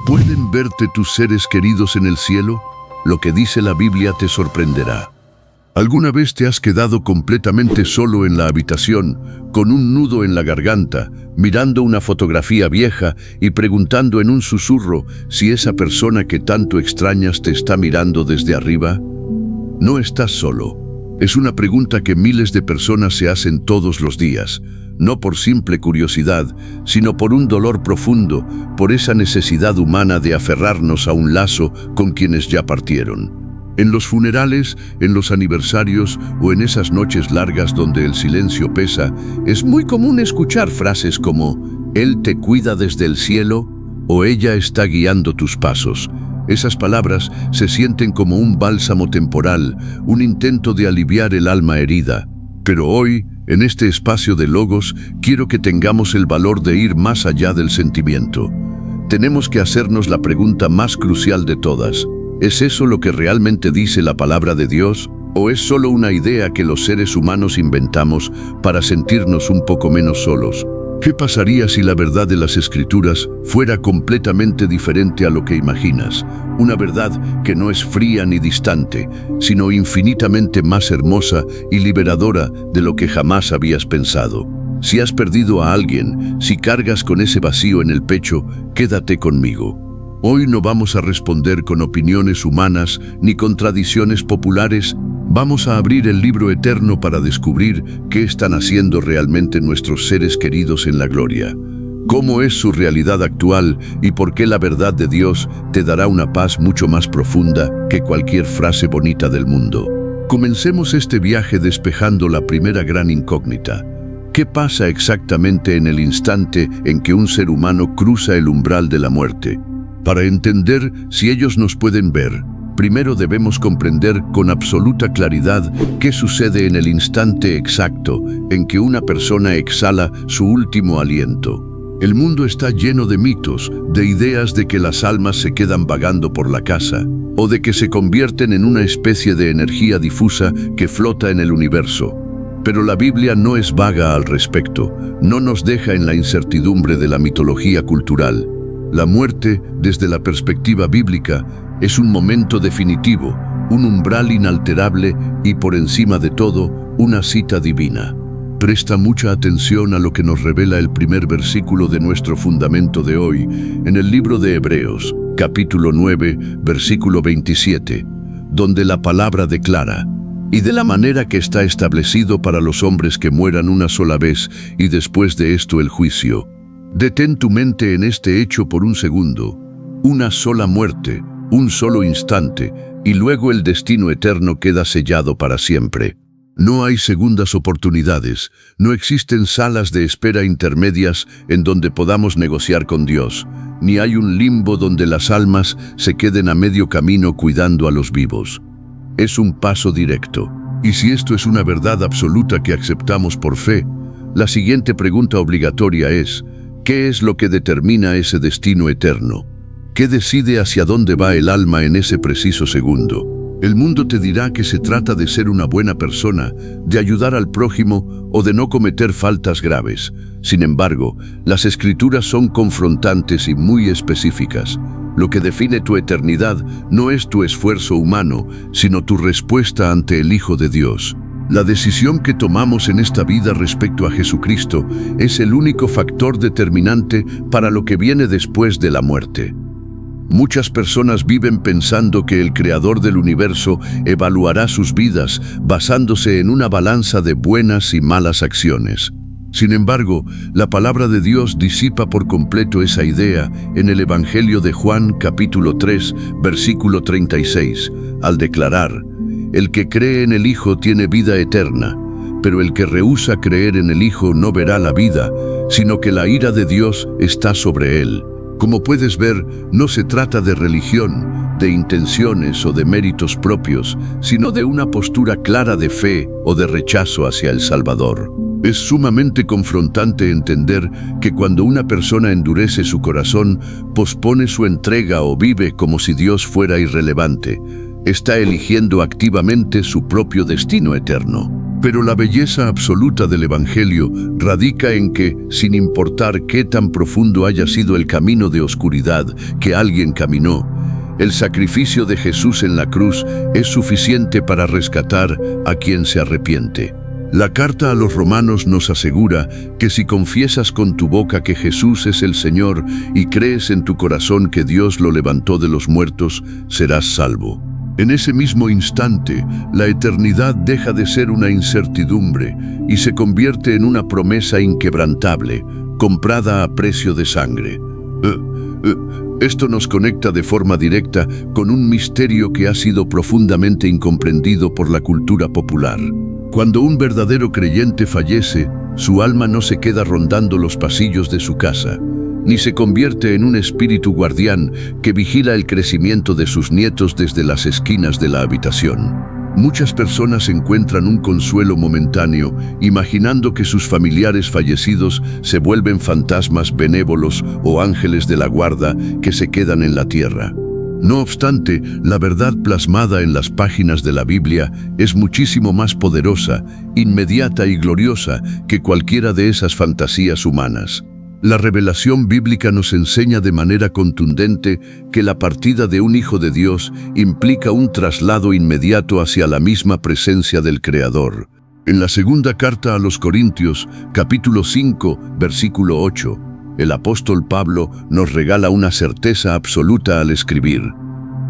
¿Pueden verte tus seres queridos en el cielo? Lo que dice la Biblia te sorprenderá. ¿Alguna vez te has quedado completamente solo en la habitación, con un nudo en la garganta, mirando una fotografía vieja y preguntando en un susurro si esa persona que tanto extrañas te está mirando desde arriba? No estás solo. Es una pregunta que miles de personas se hacen todos los días, no por simple curiosidad, sino por un dolor profundo, por esa necesidad humana de aferrarnos a un lazo con quienes ya partieron. En los funerales, en los aniversarios o en esas noches largas donde el silencio pesa, es muy común escuchar frases como «Él te cuida desde el cielo» o «Ella está guiando tus pasos». Esas palabras se sienten como un bálsamo temporal, un intento de aliviar el alma herida. Pero hoy, en este espacio de Logos, quiero que tengamos el valor de ir más allá del sentimiento. Tenemos que hacernos la pregunta más crucial de todas. ¿Es eso lo que realmente dice la palabra de Dios? ¿O es solo una idea que los seres humanos inventamos para sentirnos un poco menos solos? ¿Qué pasaría si la verdad de las Escrituras fuera completamente diferente a lo que imaginas? Una verdad que no es fría ni distante, sino infinitamente más hermosa y liberadora de lo que jamás habías pensado. Si has perdido a alguien, si cargas con ese vacío en el pecho, quédate conmigo. Hoy no vamos a responder con opiniones humanas ni con tradiciones populares. Vamos a abrir el libro eterno para descubrir qué están haciendo realmente nuestros seres queridos en la gloria. Cómo es su realidad actual y por qué la verdad de Dios te dará una paz mucho más profunda que cualquier frase bonita del mundo. Comencemos este viaje despejando la primera gran incógnita. ¿Qué pasa exactamente en el instante en que un ser humano cruza el umbral de la muerte? Para entender si ellos nos pueden ver, primero debemos comprender con absoluta claridad qué sucede en el instante exacto en que una persona exhala su último aliento. El mundo está lleno de mitos, de ideas de que las almas se quedan vagando por la casa, o de que se convierten en una especie de energía difusa que flota en el universo. Pero la Biblia no es vaga al respecto, no nos deja en la incertidumbre de la mitología cultural. La muerte, desde la perspectiva bíblica, es un momento definitivo, un umbral inalterable y, por encima de todo, una cita divina. Presta mucha atención a lo que nos revela el primer versículo de nuestro fundamento de hoy, en el libro de Hebreos, capítulo 9, versículo 27, donde la palabra declara: «Y de la manera que está establecido para los hombres que mueran una sola vez, y después de esto el juicio». Detén tu mente en este hecho por un segundo. Una sola muerte, un solo instante, y luego el destino eterno queda sellado para siempre. No hay segundas oportunidades, no existen salas de espera intermedias en donde podamos negociar con Dios, ni hay un limbo donde las almas se queden a medio camino cuidando a los vivos. Es un paso directo. Y si esto es una verdad absoluta que aceptamos por fe, la siguiente pregunta obligatoria es: ¿qué es lo que determina ese destino eterno? ¿Qué decide hacia dónde va el alma en ese preciso segundo? El mundo te dirá que se trata de ser una buena persona, de ayudar al prójimo o de no cometer faltas graves. Sin embargo, las Escrituras son confrontantes y muy específicas. Lo que define tu eternidad no es tu esfuerzo humano, sino tu respuesta ante el Hijo de Dios. La decisión que tomamos en esta vida respecto a Jesucristo es el único factor determinante para lo que viene después de la muerte. Muchas personas viven pensando que el Creador del universo evaluará sus vidas basándose en una balanza de buenas y malas acciones. Sin embargo, la palabra de Dios disipa por completo esa idea en el Evangelio de Juan, capítulo 3, versículo 36, al declarar: «El que cree en el Hijo tiene vida eterna, pero el que rehúsa creer en el Hijo no verá la vida, sino que la ira de Dios está sobre él». Como puedes ver, no se trata de religión, de intenciones o de méritos propios, sino de una postura clara de fe o de rechazo hacia el Salvador. Es sumamente confrontante entender que cuando una persona endurece su corazón, pospone su entrega o vive como si Dios fuera irrelevante, está eligiendo activamente su propio destino eterno. Pero la belleza absoluta del Evangelio radica en que, sin importar qué tan profundo haya sido el camino de oscuridad que alguien caminó, el sacrificio de Jesús en la cruz es suficiente para rescatar a quien se arrepiente. La carta a los Romanos nos asegura que si confiesas con tu boca que Jesús es el Señor y crees en tu corazón que Dios lo levantó de los muertos, serás salvo. En ese mismo instante, la eternidad deja de ser una incertidumbre y se convierte en una promesa inquebrantable, comprada a precio de sangre. Esto nos conecta de forma directa con un misterio que ha sido profundamente incomprendido por la cultura popular. Cuando un verdadero creyente fallece, su alma no se queda rondando los pasillos de su casa, ni se convierte en un espíritu guardián que vigila el crecimiento de sus nietos desde las esquinas de la habitación. Muchas personas encuentran un consuelo momentáneo, imaginando que sus familiares fallecidos se vuelven fantasmas benévolos o ángeles de la guarda que se quedan en la tierra. No obstante, la verdad plasmada en las páginas de la Biblia es muchísimo más poderosa, inmediata y gloriosa que cualquiera de esas fantasías humanas. La revelación bíblica nos enseña de manera contundente que la partida de un hijo de Dios implica un traslado inmediato hacia la misma presencia del Creador. En la segunda carta a los Corintios, capítulo 5, versículo 8, el apóstol Pablo nos regala una certeza absoluta al escribir: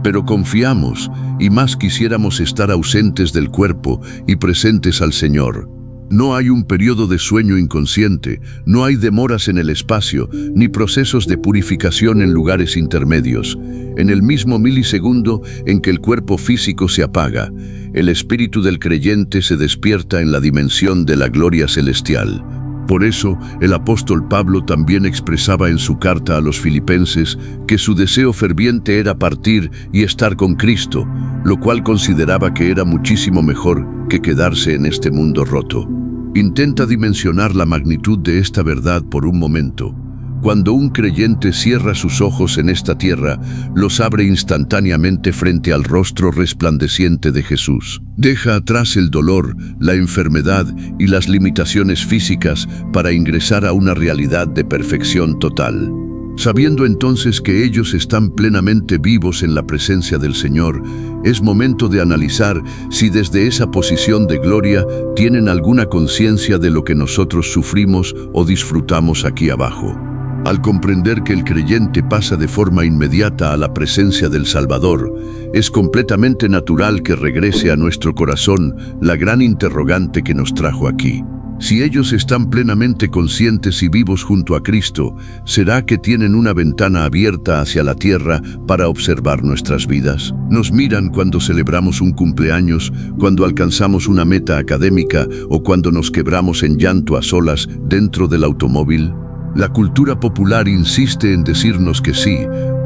pero confiamos, y más quisiéramos estar ausentes del cuerpo y presentes al Señor. No hay un periodo de sueño inconsciente, no hay demoras en el espacio, ni procesos de purificación en lugares intermedios. En el mismo milisegundo en que el cuerpo físico se apaga, el espíritu del creyente se despierta en la dimensión de la gloria celestial. Por eso, el apóstol Pablo también expresaba en su carta a los filipenses que su deseo ferviente era partir y estar con Cristo, lo cual consideraba que era muchísimo mejor que quedarse en este mundo roto. Intenta dimensionar la magnitud de esta verdad por un momento. Cuando un creyente cierra sus ojos en esta tierra, los abre instantáneamente frente al rostro resplandeciente de Jesús. Deja atrás el dolor, la enfermedad y las limitaciones físicas para ingresar a una realidad de perfección total. Sabiendo entonces que ellos están plenamente vivos en la presencia del Señor, es momento de analizar si desde esa posición de gloria tienen alguna conciencia de lo que nosotros sufrimos o disfrutamos aquí abajo. Al comprender que el creyente pasa de forma inmediata a la presencia del Salvador, es completamente natural que regrese a nuestro corazón la gran interrogante que nos trajo aquí. Si ellos están plenamente conscientes y vivos junto a Cristo, ¿será que tienen una ventana abierta hacia la tierra para observar nuestras vidas? Nos miran cuando celebramos un cumpleaños, cuando alcanzamos una meta académica o cuando nos quebramos en llanto a solas dentro del automóvil. La cultura popular insiste en decirnos que sí,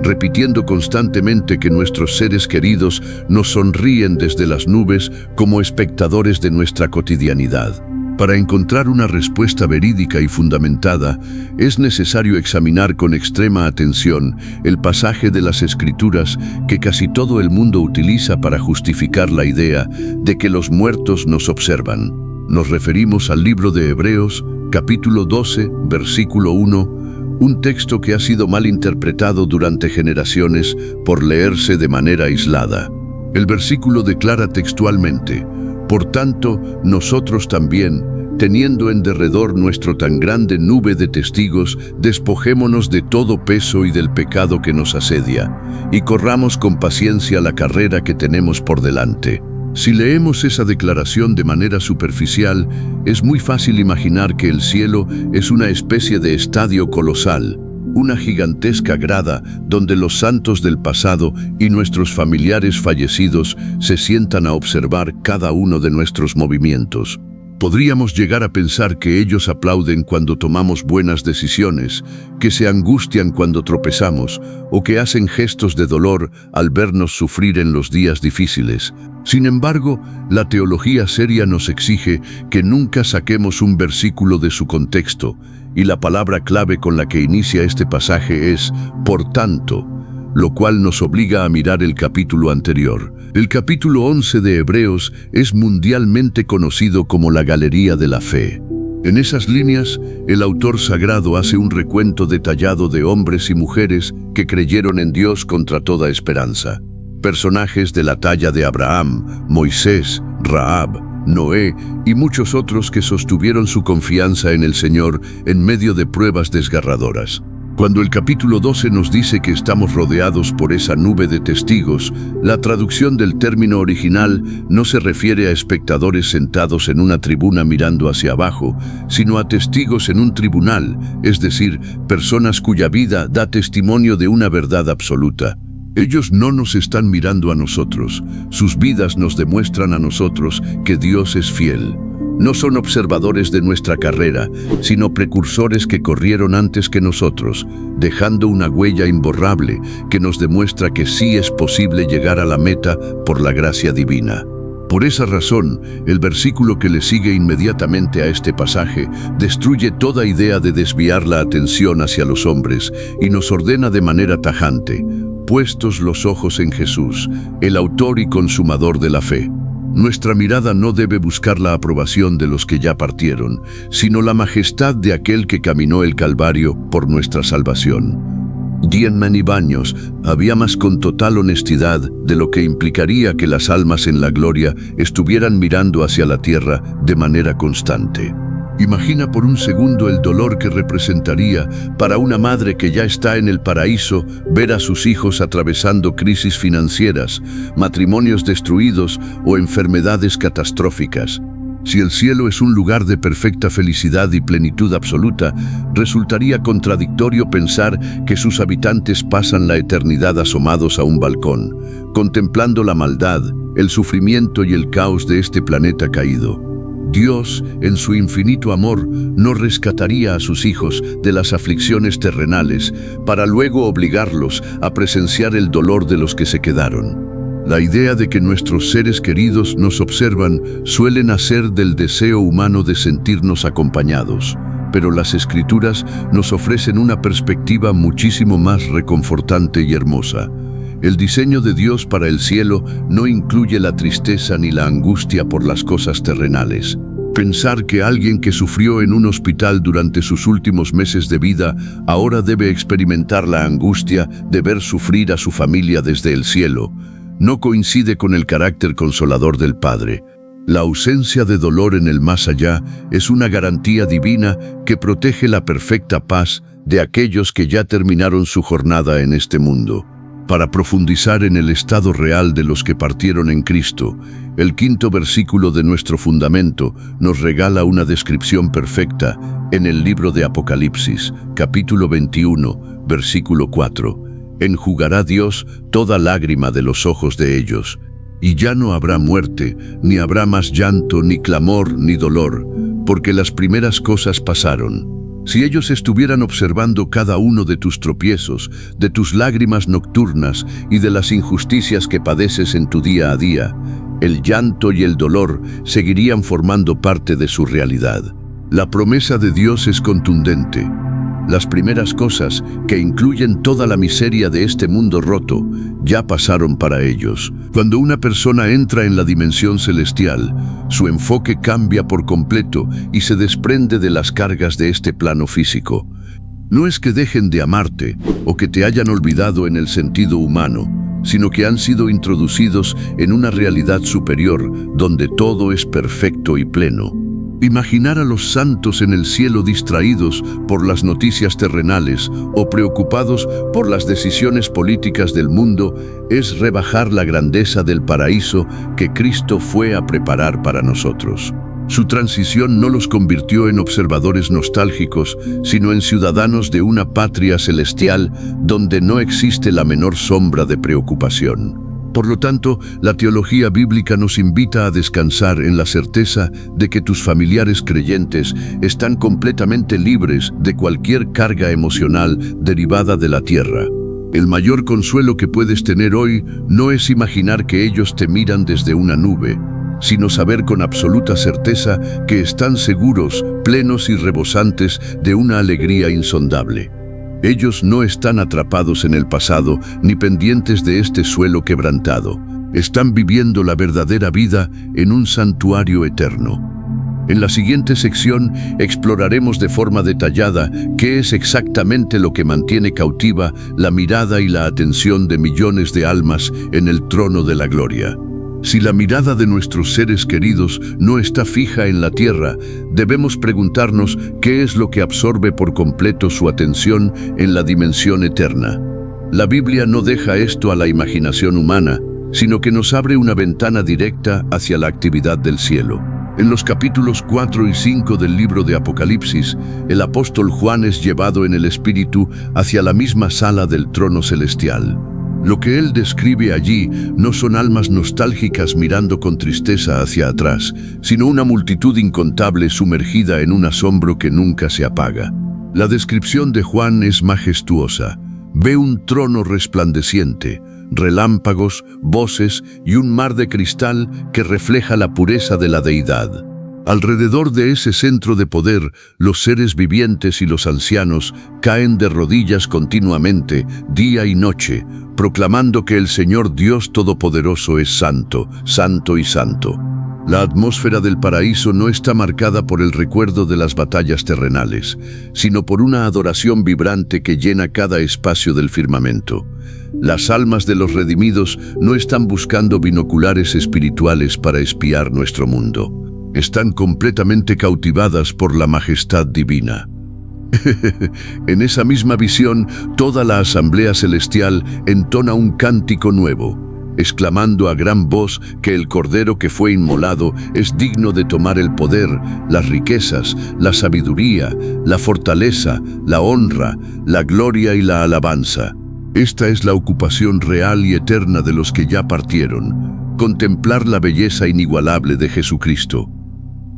repitiendo constantemente que nuestros seres queridos nos sonríen desde las nubes como espectadores de nuestra cotidianidad. Para encontrar una respuesta verídica y fundamentada, es necesario examinar con extrema atención el pasaje de las Escrituras que casi todo el mundo utiliza para justificar la idea de que los muertos nos observan. Nos referimos al libro de Hebreos, capítulo 12, versículo 1, un texto que ha sido mal interpretado durante generaciones por leerse de manera aislada. El versículo declara textualmente: por tanto, nosotros también, teniendo en derredor nuestro tan grande nube de testigos, despojémonos de todo peso y del pecado que nos asedia, y corramos con paciencia la carrera que tenemos por delante. Si leemos esa declaración de manera superficial, es muy fácil imaginar que el cielo es una especie de estadio colosal, una gigantesca grada donde los santos del pasado y nuestros familiares fallecidos se sientan a observar cada uno de nuestros movimientos. Podríamos llegar a pensar que ellos aplauden cuando tomamos buenas decisiones, que se angustian cuando tropezamos o que hacen gestos de dolor al vernos sufrir en los días difíciles. Sin embargo, la teología seria nos exige que nunca saquemos un versículo de su contexto, y la palabra clave con la que inicia este pasaje es «por tanto». lo cual nos obliga a mirar el capítulo anterior. El capítulo 11 de Hebreos es mundialmente conocido como la Galería de la Fe. En esas líneas, el autor sagrado hace un recuento detallado de hombres y mujeres que creyeron en Dios contra toda esperanza. Personajes de la talla de Abraham, Moisés, Rahab, Noé y muchos otros que sostuvieron su confianza en el Señor en medio de pruebas desgarradoras. Cuando el capítulo 12 nos dice que estamos rodeados por esa nube de testigos, la traducción del término original no se refiere a espectadores sentados en una tribuna mirando hacia abajo, sino a testigos en un tribunal, es decir, personas cuya vida da testimonio de una verdad absoluta. Ellos no nos están mirando a nosotros, sus vidas nos demuestran a nosotros que Dios es fiel. No son observadores de nuestra carrera, sino precursores que corrieron antes que nosotros, dejando una huella imborrable que nos demuestra que sí es posible llegar a la meta por la gracia divina. Por esa razón, el versículo que le sigue inmediatamente a este pasaje destruye toda idea de desviar la atención hacia los hombres y nos ordena de manera tajante: puestos los ojos en Jesús, el autor y consumador de la fe. Nuestra mirada no debe buscar la aprobación de los que ya partieron, sino la majestad de aquel que caminó el Calvario por nuestra salvación. Dienman y Baños había más con total honestidad de lo que implicaría que las almas en la gloria estuvieran mirando hacia la tierra de manera constante. Imagina por un segundo el dolor que representaría para una madre que ya está en el paraíso ver a sus hijos atravesando crisis financieras, matrimonios destruidos o enfermedades catastróficas. Si el cielo es un lugar de perfecta felicidad y plenitud absoluta, resultaría contradictorio pensar que sus habitantes pasan la eternidad asomados a un balcón, contemplando la maldad, el sufrimiento y el caos de este planeta caído. Dios, en su infinito amor, no rescataría a sus hijos de las aflicciones terrenales para luego obligarlos a presenciar el dolor de los que se quedaron. La idea de que nuestros seres queridos nos observan suele nacer del deseo humano de sentirnos acompañados, pero las Escrituras nos ofrecen una perspectiva muchísimo más reconfortante y hermosa. El diseño de Dios para el cielo no incluye la tristeza ni la angustia por las cosas terrenales. Pensar que alguien que sufrió en un hospital durante sus últimos meses de vida ahora debe experimentar la angustia de ver sufrir a su familia desde el cielo no coincide con el carácter consolador del Padre. La ausencia de dolor en el más allá es una garantía divina que protege la perfecta paz de aquellos que ya terminaron su jornada en este mundo. Para profundizar en el estado real de los que partieron en Cristo, el 5º versículo de nuestro fundamento nos regala una descripción perfecta en el libro de Apocalipsis, capítulo 21, versículo 4. Enjugará Dios toda lágrima de los ojos de ellos, y ya no habrá muerte, ni habrá más llanto, ni clamor, ni dolor, porque las primeras cosas pasaron. Si ellos estuvieran observando cada uno de tus tropiezos, de tus lágrimas nocturnas y de las injusticias que padeces en tu día a día, el llanto y el dolor seguirían formando parte de su realidad. La promesa de Dios es contundente. Las primeras cosas, que incluyen toda la miseria de este mundo roto, ya pasaron para ellos. Cuando una persona entra en la dimensión celestial, su enfoque cambia por completo y se desprende de las cargas de este plano físico. No es que dejen de amarte o que te hayan olvidado en el sentido humano, sino que han sido introducidos en una realidad superior donde todo es perfecto y pleno. Imaginar a los santos en el cielo distraídos por las noticias terrenales o preocupados por las decisiones políticas del mundo es rebajar la grandeza del paraíso que Cristo fue a preparar para nosotros. Su transición no los convirtió en observadores nostálgicos, sino en ciudadanos de una patria celestial donde no existe la menor sombra de preocupación. Por lo tanto, la teología bíblica nos invita a descansar en la certeza de que tus familiares creyentes están completamente libres de cualquier carga emocional derivada de la tierra. El mayor consuelo que puedes tener hoy no es imaginar que ellos te miran desde una nube, sino saber con absoluta certeza que están seguros, plenos y rebosantes de una alegría insondable. Ellos no están atrapados en el pasado ni pendientes de este suelo quebrantado. Están viviendo la verdadera vida en un santuario eterno. En la siguiente sección exploraremos de forma detallada qué es exactamente lo que mantiene cautiva la mirada y la atención de millones de almas en el trono de la gloria. Si la mirada de nuestros seres queridos no está fija en la tierra, debemos preguntarnos qué es lo que absorbe por completo su atención en la dimensión eterna. La Biblia no deja esto a la imaginación humana, sino que nos abre una ventana directa hacia la actividad del cielo. En los capítulos 4 y 5 del libro de Apocalipsis, el apóstol Juan es llevado en el Espíritu hacia la misma sala del trono celestial. Lo que él describe allí no son almas nostálgicas mirando con tristeza hacia atrás, sino una multitud incontable sumergida en un asombro que nunca se apaga. La descripción de Juan es majestuosa. Ve un trono resplandeciente, relámpagos, voces y un mar de cristal que refleja la pureza de la deidad. Alrededor de ese centro de poder, los seres vivientes y los ancianos caen de rodillas continuamente, día y noche, proclamando que el Señor Dios Todopoderoso es santo, santo y santo. La atmósfera del paraíso no está marcada por el recuerdo de las batallas terrenales, sino por una adoración vibrante que llena cada espacio del firmamento. Las almas de los redimidos no están buscando binoculares espirituales para espiar nuestro mundo. Están completamente cautivadas por la majestad divina. En esa misma visión, toda la asamblea celestial entona un cántico nuevo, exclamando a gran voz que el Cordero que fue inmolado es digno de tomar el poder, las riquezas, la sabiduría, la fortaleza, la honra, la gloria y la alabanza. Esta es la ocupación real y eterna de los que ya partieron, contemplar la belleza inigualable de Jesucristo.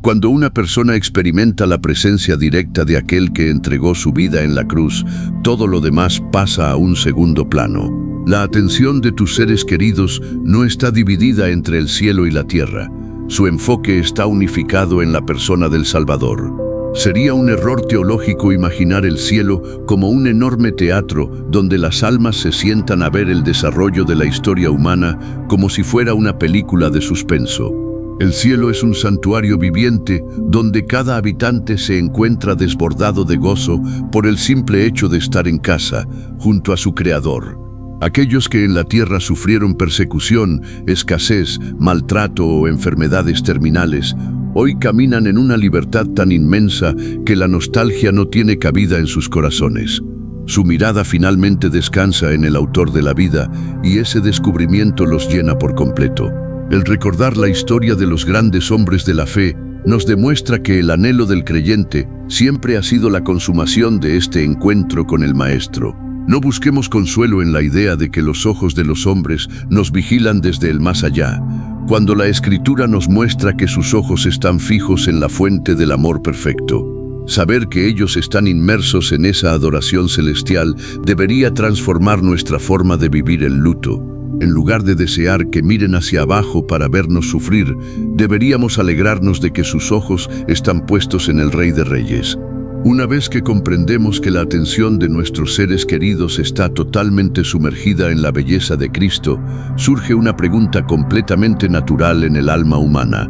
Cuando una persona experimenta la presencia directa de aquel que entregó su vida en la cruz, todo lo demás pasa a un segundo plano. La atención de tus seres queridos no está dividida entre el cielo y la tierra. Su enfoque está unificado en la persona del Salvador. Sería un error teológico imaginar el cielo como un enorme teatro donde las almas se sientan a ver el desarrollo de la historia humana como si fuera una película de suspenso. El cielo es un santuario viviente donde cada habitante se encuentra desbordado de gozo por el simple hecho de estar en casa, junto a su Creador. Aquellos que en la tierra sufrieron persecución, escasez, maltrato o enfermedades terminales, hoy caminan en una libertad tan inmensa que la nostalgia no tiene cabida en sus corazones. Su mirada finalmente descansa en el autor de la vida y ese descubrimiento los llena por completo. El recordar la historia de los grandes hombres de la fe nos demuestra que el anhelo del creyente siempre ha sido la consumación de este encuentro con el Maestro. No busquemos consuelo en la idea de que los ojos de los hombres nos vigilan desde el más allá, cuando la Escritura nos muestra que sus ojos están fijos en la fuente del amor perfecto. Saber que ellos están inmersos en esa adoración celestial debería transformar nuestra forma de vivir el luto. En lugar de desear que miren hacia abajo para vernos sufrir, deberíamos alegrarnos de que sus ojos están puestos en el Rey de Reyes. Una vez que comprendemos que la atención de nuestros seres queridos está totalmente sumergida en la belleza de Cristo, surge una pregunta completamente natural en el alma humana.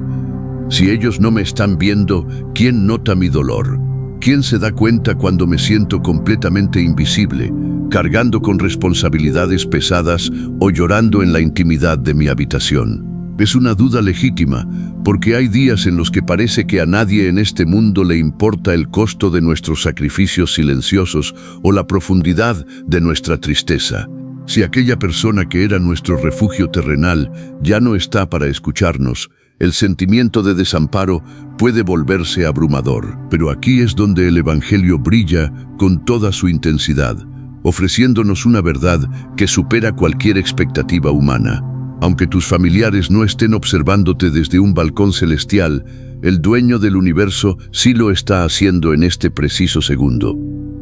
Si ellos no me están viendo, ¿quién nota mi dolor? ¿Quién se da cuenta cuando me siento completamente invisible, cargando con responsabilidades pesadas o llorando en la intimidad de mi habitación? Es una duda legítima, porque hay días en los que parece que a nadie en este mundo le importa el costo de nuestros sacrificios silenciosos o la profundidad de nuestra tristeza. Si aquella persona que era nuestro refugio terrenal ya no está para escucharnos, el sentimiento de desamparo puede volverse abrumador. Pero aquí es donde el Evangelio brilla con toda su intensidad, ofreciéndonos una verdad que supera cualquier expectativa humana. Aunque tus familiares no estén observándote desde un balcón celestial, el dueño del universo sí lo está haciendo en este preciso segundo.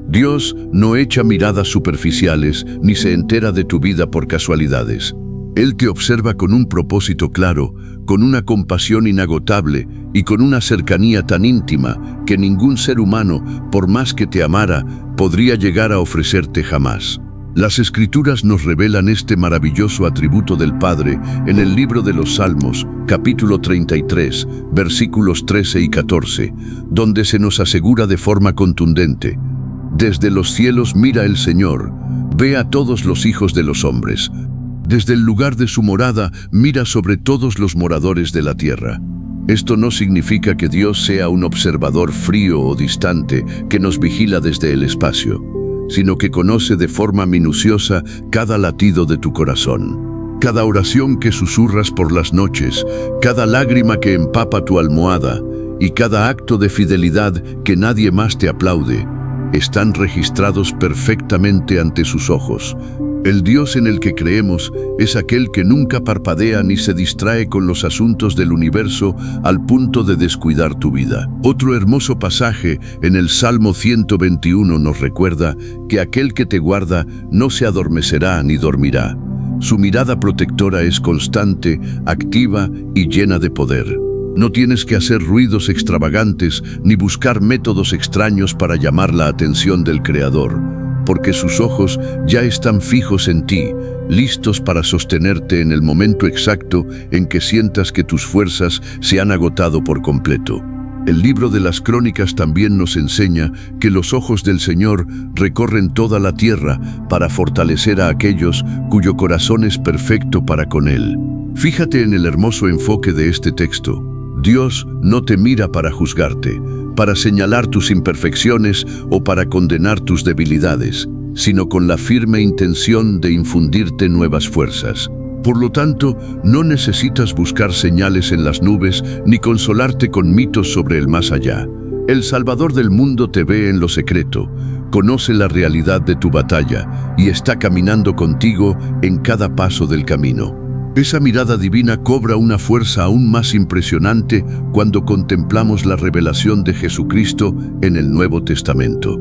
Dios no echa miradas superficiales ni se entera de tu vida por casualidades. Él te observa con un propósito claro, con una compasión inagotable y con una cercanía tan íntima que ningún ser humano, por más que te amara, podría llegar a ofrecerte jamás. Las Escrituras nos revelan este maravilloso atributo del Padre en el libro de los Salmos, capítulo 33, versículos 13 y 14, donde se nos asegura de forma contundente: desde los cielos mira el Señor, ve a todos los hijos de los hombres. Desde el lugar de su morada mira sobre todos los moradores de la tierra. Esto no significa que Dios sea un observador frío o distante que nos vigila desde el espacio, sino que conoce de forma minuciosa cada latido de tu corazón, cada oración que susurras por las noches, cada lágrima que empapa tu almohada y cada acto de fidelidad que nadie más te aplaude. Están registrados perfectamente ante sus ojos. El Dios en el que creemos es aquel que nunca parpadea ni se distrae con los asuntos del universo al punto de descuidar tu vida. Otro hermoso pasaje en el Salmo 121 nos recuerda que aquel que te guarda no se adormecerá ni dormirá. Su mirada protectora es constante, activa y llena de poder. No tienes que hacer ruidos extravagantes ni buscar métodos extraños para llamar la atención del Creador, porque sus ojos ya están fijos en ti, listos para sostenerte en el momento exacto en que sientas que tus fuerzas se han agotado por completo. El libro de las Crónicas también nos enseña que los ojos del Señor recorren toda la tierra para fortalecer a aquellos cuyo corazón es perfecto para con Él. Fíjate en el hermoso enfoque de este texto. Dios no te mira para juzgarte, para señalar tus imperfecciones o para condenar tus debilidades, sino con la firme intención de infundirte nuevas fuerzas. Por lo tanto, no necesitas buscar señales en las nubes ni consolarte con mitos sobre el más allá. El Salvador del mundo te ve en lo secreto, conoce la realidad de tu batalla y está caminando contigo en cada paso del camino. Esa mirada divina cobra una fuerza aún más impresionante cuando contemplamos la revelación de Jesucristo en el Nuevo Testamento.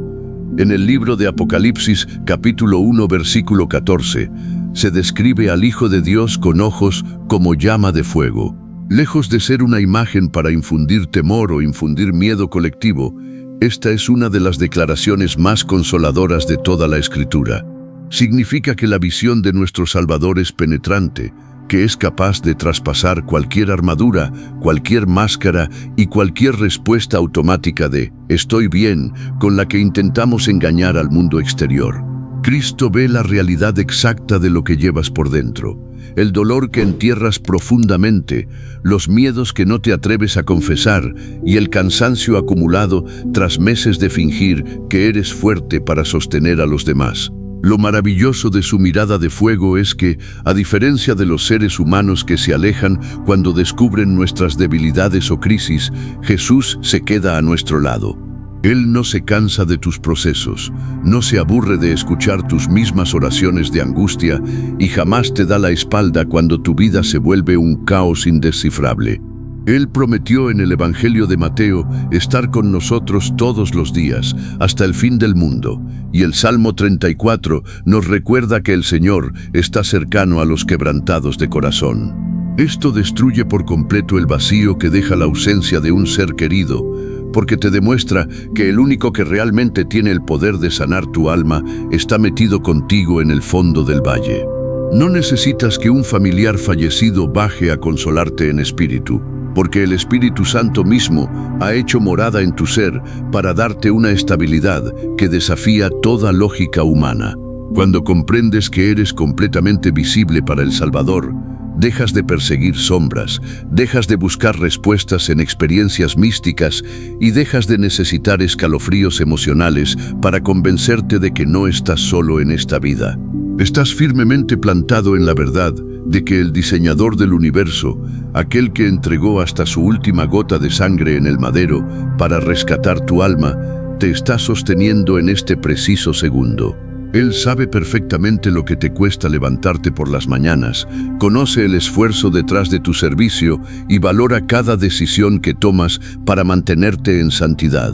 En el libro de Apocalipsis, capítulo 1, versículo 14, se describe al Hijo de Dios con ojos como llama de fuego. Lejos de ser una imagen para infundir temor o infundir miedo colectivo, esta es una de las declaraciones más consoladoras de toda la Escritura. Significa que la visión de nuestro Salvador es penetrante, que es capaz de traspasar cualquier armadura, cualquier máscara y cualquier respuesta automática de «estoy bien» con la que intentamos engañar al mundo exterior. Cristo ve la realidad exacta de lo que llevas por dentro, el dolor que entierras profundamente, los miedos que no te atreves a confesar y el cansancio acumulado tras meses de fingir que eres fuerte para sostener a los demás. Lo maravilloso de su mirada de fuego es que, a diferencia de los seres humanos que se alejan cuando descubren nuestras debilidades o crisis, Jesús se queda a nuestro lado. Él no se cansa de tus procesos, no se aburre de escuchar tus mismas oraciones de angustia y jamás te da la espalda cuando tu vida se vuelve un caos indescifrable. Él prometió en el Evangelio de Mateo estar con nosotros todos los días, hasta el fin del mundo, y el Salmo 34 nos recuerda que el Señor está cercano a los quebrantados de corazón. Esto destruye por completo el vacío que deja la ausencia de un ser querido, porque te demuestra que el único que realmente tiene el poder de sanar tu alma está metido contigo en el fondo del valle. No necesitas que un familiar fallecido baje a consolarte en espíritu, porque el Espíritu Santo mismo ha hecho morada en tu ser para darte una estabilidad que desafía toda lógica humana. Cuando comprendes que eres completamente visible para el Salvador, dejas de perseguir sombras, dejas de buscar respuestas en experiencias místicas y dejas de necesitar escalofríos emocionales para convencerte de que no estás solo en esta vida. Estás firmemente plantado en la verdad de que el diseñador del universo, aquel que entregó hasta su última gota de sangre en el madero para rescatar tu alma, te está sosteniendo en este preciso segundo. Él sabe perfectamente lo que te cuesta levantarte por las mañanas, conoce el esfuerzo detrás de tu servicio y valora cada decisión que tomas para mantenerte en santidad.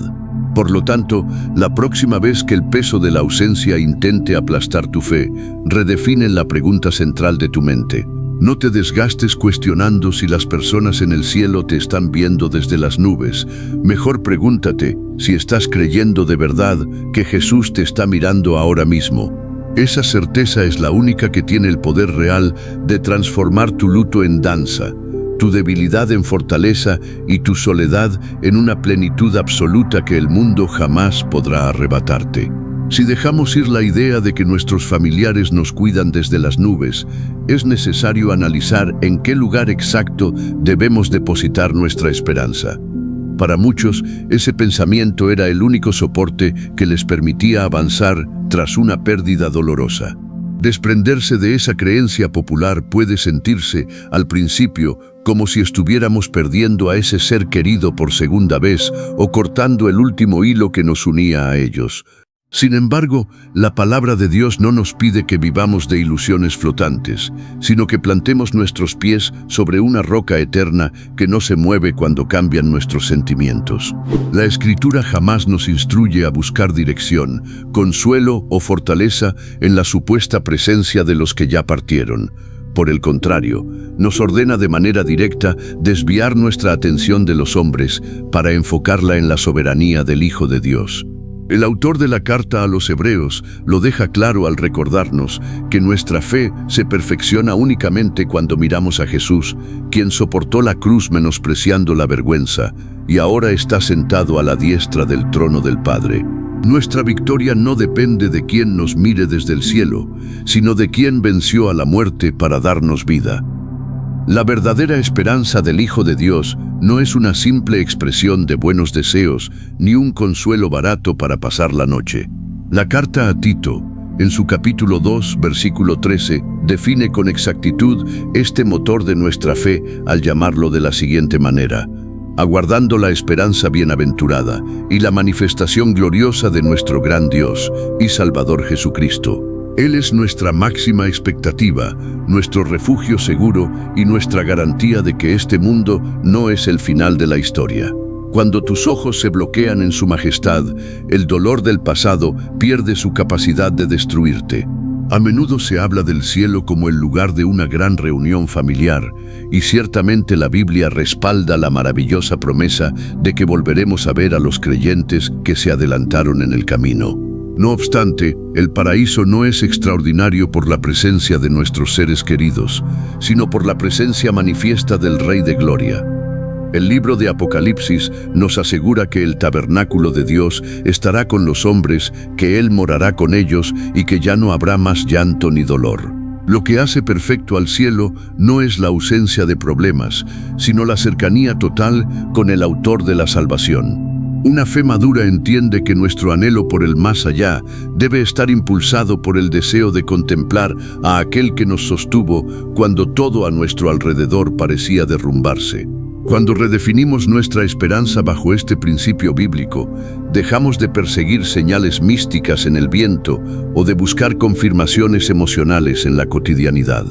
Por lo tanto, la próxima vez que el peso de la ausencia intente aplastar tu fe, redefine la pregunta central de tu mente. No te desgastes cuestionando si las personas en el cielo te están viendo desde las nubes. Mejor pregúntate si estás creyendo de verdad que Jesús te está mirando ahora mismo. Esa certeza es la única que tiene el poder real de transformar tu luto en danza, tu debilidad en fortaleza y tu soledad en una plenitud absoluta que el mundo jamás podrá arrebatarte. Si dejamos ir la idea de que nuestros familiares nos cuidan desde las nubes, es necesario analizar en qué lugar exacto debemos depositar nuestra esperanza. Para muchos, ese pensamiento era el único soporte que les permitía avanzar tras una pérdida dolorosa. Desprenderse de esa creencia popular puede sentirse, al principio, como si estuviéramos perdiendo a ese ser querido por segunda vez o cortando el último hilo que nos unía a ellos. Sin embargo, la palabra de Dios no nos pide que vivamos de ilusiones flotantes, sino que plantemos nuestros pies sobre una roca eterna que no se mueve cuando cambian nuestros sentimientos. La Escritura jamás nos instruye a buscar dirección, consuelo o fortaleza en la supuesta presencia de los que ya partieron. Por el contrario, nos ordena de manera directa desviar nuestra atención de los hombres para enfocarla en la soberanía del Hijo de Dios. El autor de la carta a los Hebreos lo deja claro al recordarnos que nuestra fe se perfecciona únicamente cuando miramos a Jesús, quien soportó la cruz menospreciando la vergüenza y ahora está sentado a la diestra del trono del Padre. Nuestra victoria no depende de quién nos mire desde el cielo, sino de quién venció a la muerte para darnos vida. La verdadera esperanza del Hijo de Dios no es una simple expresión de buenos deseos ni un consuelo barato para pasar la noche. La carta a Tito, en su capítulo 2, versículo 13, define con exactitud este motor de nuestra fe al llamarlo de la siguiente manera: aguardando la esperanza bienaventurada y la manifestación gloriosa de nuestro gran Dios y Salvador Jesucristo. Él es nuestra máxima expectativa, nuestro refugio seguro y nuestra garantía de que este mundo no es el final de la historia. Cuando tus ojos se bloquean en su majestad, el dolor del pasado pierde su capacidad de destruirte. A menudo se habla del cielo como el lugar de una gran reunión familiar, y ciertamente la Biblia respalda la maravillosa promesa de que volveremos a ver a los creyentes que se adelantaron en el camino. No obstante, el paraíso no es extraordinario por la presencia de nuestros seres queridos, sino por la presencia manifiesta del Rey de Gloria. El libro de Apocalipsis nos asegura que el tabernáculo de Dios estará con los hombres, que Él morará con ellos y que ya no habrá más llanto ni dolor. Lo que hace perfecto al cielo no es la ausencia de problemas, sino la cercanía total con el autor de la salvación. Una fe madura entiende que nuestro anhelo por el más allá debe estar impulsado por el deseo de contemplar a aquel que nos sostuvo cuando todo a nuestro alrededor parecía derrumbarse. Cuando redefinimos nuestra esperanza bajo este principio bíblico, dejamos de perseguir señales místicas en el viento o de buscar confirmaciones emocionales en la cotidianidad.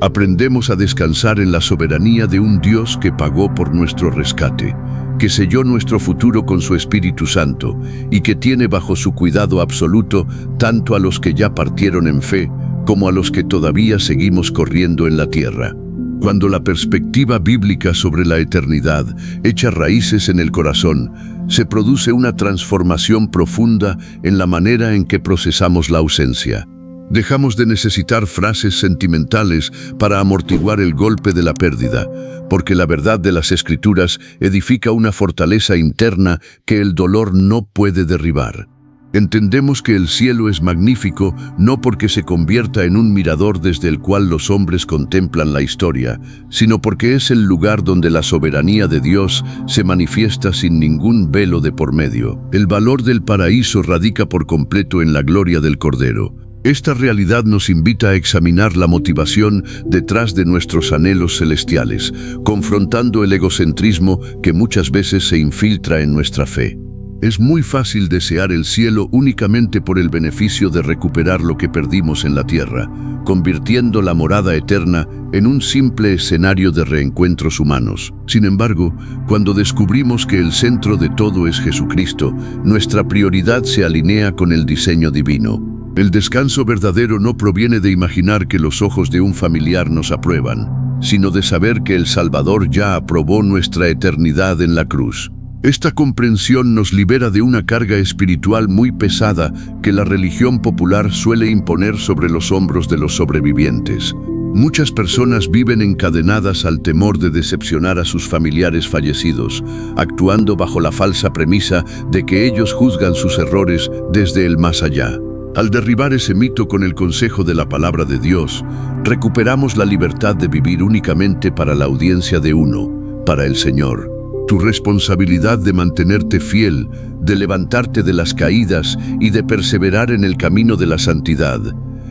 Aprendemos a descansar en la soberanía de un Dios que pagó por nuestro rescate, que selló nuestro futuro con su Espíritu Santo y que tiene bajo su cuidado absoluto tanto a los que ya partieron en fe como a los que todavía seguimos corriendo en la tierra. Cuando la perspectiva bíblica sobre la eternidad echa raíces en el corazón, se produce una transformación profunda en la manera en que procesamos la ausencia. Dejamos de necesitar frases sentimentales para amortiguar el golpe de la pérdida, porque la verdad de las Escrituras edifica una fortaleza interna que el dolor no puede derribar. Entendemos que el cielo es magnífico no porque se convierta en un mirador desde el cual los hombres contemplan la historia, sino porque es el lugar donde la soberanía de Dios se manifiesta sin ningún velo de por medio. El valor del paraíso radica por completo en la gloria del Cordero. Esta realidad nos invita a examinar la motivación detrás de nuestros anhelos celestiales, confrontando el egocentrismo que muchas veces se infiltra en nuestra fe. Es muy fácil desear el cielo únicamente por el beneficio de recuperar lo que perdimos en la tierra, convirtiendo la morada eterna en un simple escenario de reencuentros humanos. Sin embargo, cuando descubrimos que el centro de todo es Jesucristo, nuestra prioridad se alinea con el diseño divino. El descanso verdadero no proviene de imaginar que los ojos de un familiar nos aprueban, sino de saber que el Salvador ya aprobó nuestra eternidad en la cruz. Esta comprensión nos libera de una carga espiritual muy pesada que la religión popular suele imponer sobre los hombros de los sobrevivientes. Muchas personas viven encadenadas al temor de decepcionar a sus familiares fallecidos, actuando bajo la falsa premisa de que ellos juzgan sus errores desde el más allá. Al derribar ese mito con el consejo de la palabra de Dios, recuperamos la libertad de vivir únicamente para la audiencia de uno, para el Señor. Tu responsabilidad de mantenerte fiel, de levantarte de las caídas y de perseverar en el camino de la santidad,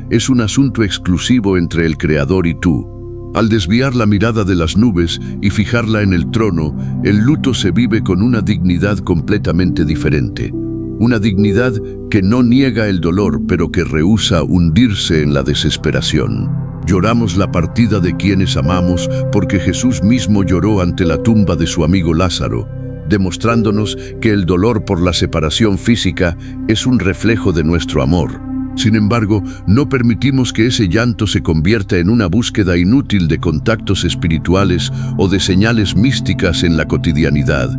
es un asunto exclusivo entre el Creador y tú. Al desviar la mirada de las nubes y fijarla en el trono, el luto se vive con una dignidad completamente diferente. Una dignidad que no niega el dolor, pero que rehúsa hundirse en la desesperación. Lloramos la partida de quienes amamos porque Jesús mismo lloró ante la tumba de su amigo Lázaro, demostrándonos que el dolor por la separación física es un reflejo de nuestro amor. Sin embargo, no permitimos que ese llanto se convierta en una búsqueda inútil de contactos espirituales o de señales místicas en la cotidianidad,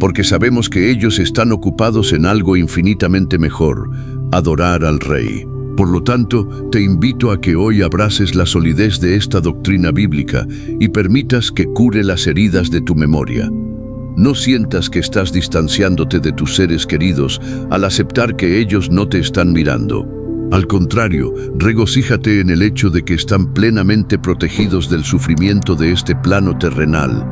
porque sabemos que ellos están ocupados en algo infinitamente mejor: adorar al Rey. Por lo tanto, te invito a que hoy abraces la solidez de esta doctrina bíblica y permitas que cure las heridas de tu memoria. No sientas que estás distanciándote de tus seres queridos al aceptar que ellos no te están mirando. Al contrario, regocíjate en el hecho de que están plenamente protegidos del sufrimiento de este plano terrenal.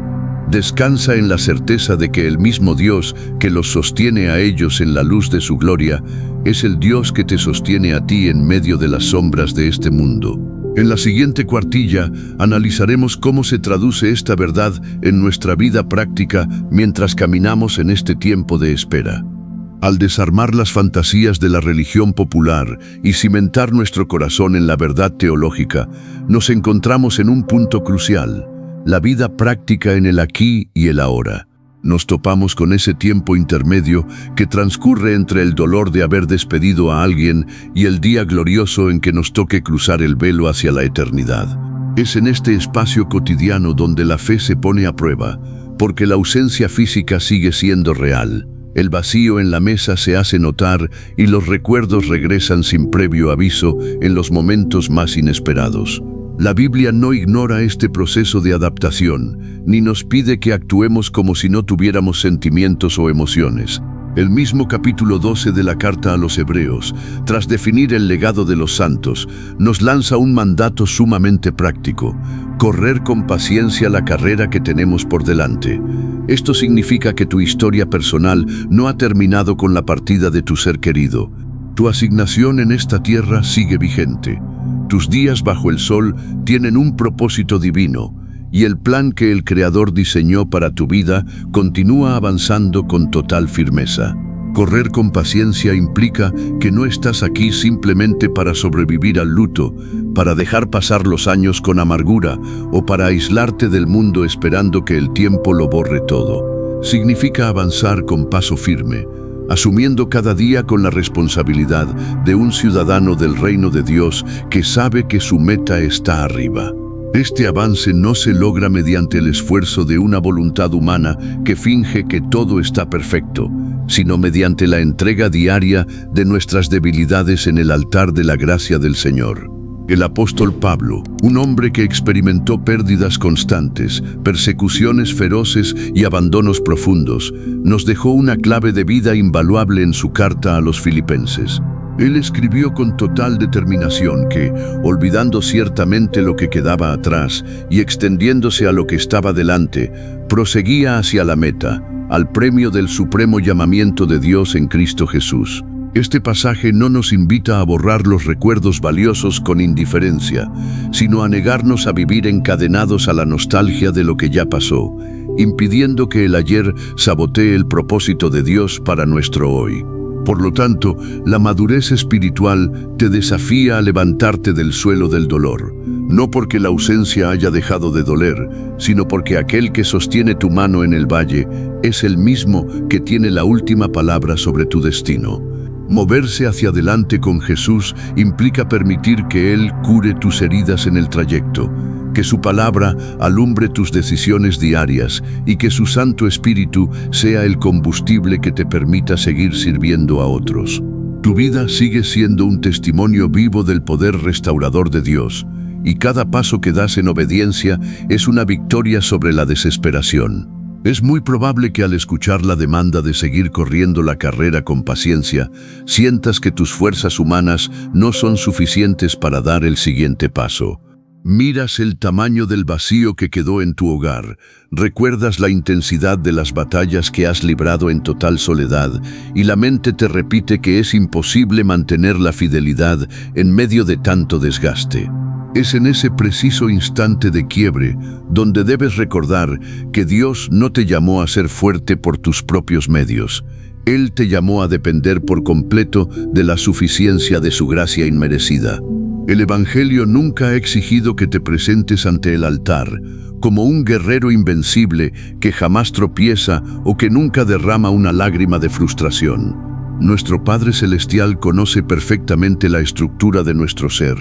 Descansa en la certeza de que el mismo Dios que los sostiene a ellos en la luz de su gloria es el Dios que te sostiene a ti en medio de las sombras de este mundo. En la siguiente cuartilla analizaremos cómo se traduce esta verdad en nuestra vida práctica mientras caminamos en este tiempo de espera. Al desarmar las fantasías de la religión popular y cimentar nuestro corazón en la verdad teológica, nos encontramos en un punto crucial: la vida práctica en el aquí y el ahora. Nos topamos con ese tiempo intermedio que transcurre entre el dolor de haber despedido a alguien y el día glorioso en que nos toque cruzar el velo hacia la eternidad. Es en este espacio cotidiano donde la fe se pone a prueba, porque la ausencia física sigue siendo real. El vacío en la mesa se hace notar y los recuerdos regresan sin previo aviso en los momentos más inesperados. La Biblia no ignora este proceso de adaptación, ni nos pide que actuemos como si no tuviéramos sentimientos o emociones. El mismo capítulo 12 de la carta a los Hebreos, tras definir el legado de los santos, nos lanza un mandato sumamente práctico: correr con paciencia la carrera que tenemos por delante. Esto significa que tu historia personal no ha terminado con la partida de tu ser querido. Tu asignación en esta tierra sigue vigente. Tus días bajo el sol tienen un propósito divino, y el plan que el Creador diseñó para tu vida continúa avanzando con total firmeza. Correr con paciencia implica que no estás aquí simplemente para sobrevivir al luto, para dejar pasar los años con amargura o para aislarte del mundo esperando que el tiempo lo borre todo. Significa avanzar con paso firme, asumiendo cada día con la responsabilidad de un ciudadano del reino de Dios que sabe que su meta está arriba. Este avance no se logra mediante el esfuerzo de una voluntad humana que finge que todo está perfecto, sino mediante la entrega diaria de nuestras debilidades en el altar de la gracia del Señor. El apóstol Pablo, un hombre que experimentó pérdidas constantes, persecuciones feroces y abandonos profundos, nos dejó una clave de vida invaluable en su carta a los Filipenses. Él escribió con total determinación que, olvidando ciertamente lo que quedaba atrás y extendiéndose a lo que estaba delante, proseguía hacia la meta, al premio del supremo llamamiento de Dios en Cristo Jesús. Este pasaje no nos invita a borrar los recuerdos valiosos con indiferencia, sino a negarnos a vivir encadenados a la nostalgia de lo que ya pasó, impidiendo que el ayer sabotee el propósito de Dios para nuestro hoy. Por lo tanto, la madurez espiritual te desafía a levantarte del suelo del dolor, no porque la ausencia haya dejado de doler, sino porque aquel que sostiene tu mano en el valle es el mismo que tiene la última palabra sobre tu destino. Moverse hacia adelante con Jesús implica permitir que Él cure tus heridas en el trayecto, que su palabra alumbre tus decisiones diarias y que su Santo Espíritu sea el combustible que te permita seguir sirviendo a otros. Tu vida sigue siendo un testimonio vivo del poder restaurador de Dios, y cada paso que das en obediencia es una victoria sobre la desesperación. Es muy probable que al escuchar la demanda de seguir corriendo la carrera con paciencia, sientas que tus fuerzas humanas no son suficientes para dar el siguiente paso. Miras el tamaño del vacío que quedó en tu hogar, recuerdas la intensidad de las batallas que has librado en total soledad, y la mente te repite que es imposible mantener la fidelidad en medio de tanto desgaste. Es en ese preciso instante de quiebre donde debes recordar que Dios no te llamó a ser fuerte por tus propios medios. Él te llamó a depender por completo de la suficiencia de su gracia inmerecida. El Evangelio nunca ha exigido que te presentes ante el altar como un guerrero invencible que jamás tropieza o que nunca derrama una lágrima de frustración. Nuestro Padre Celestial conoce perfectamente la estructura de nuestro ser.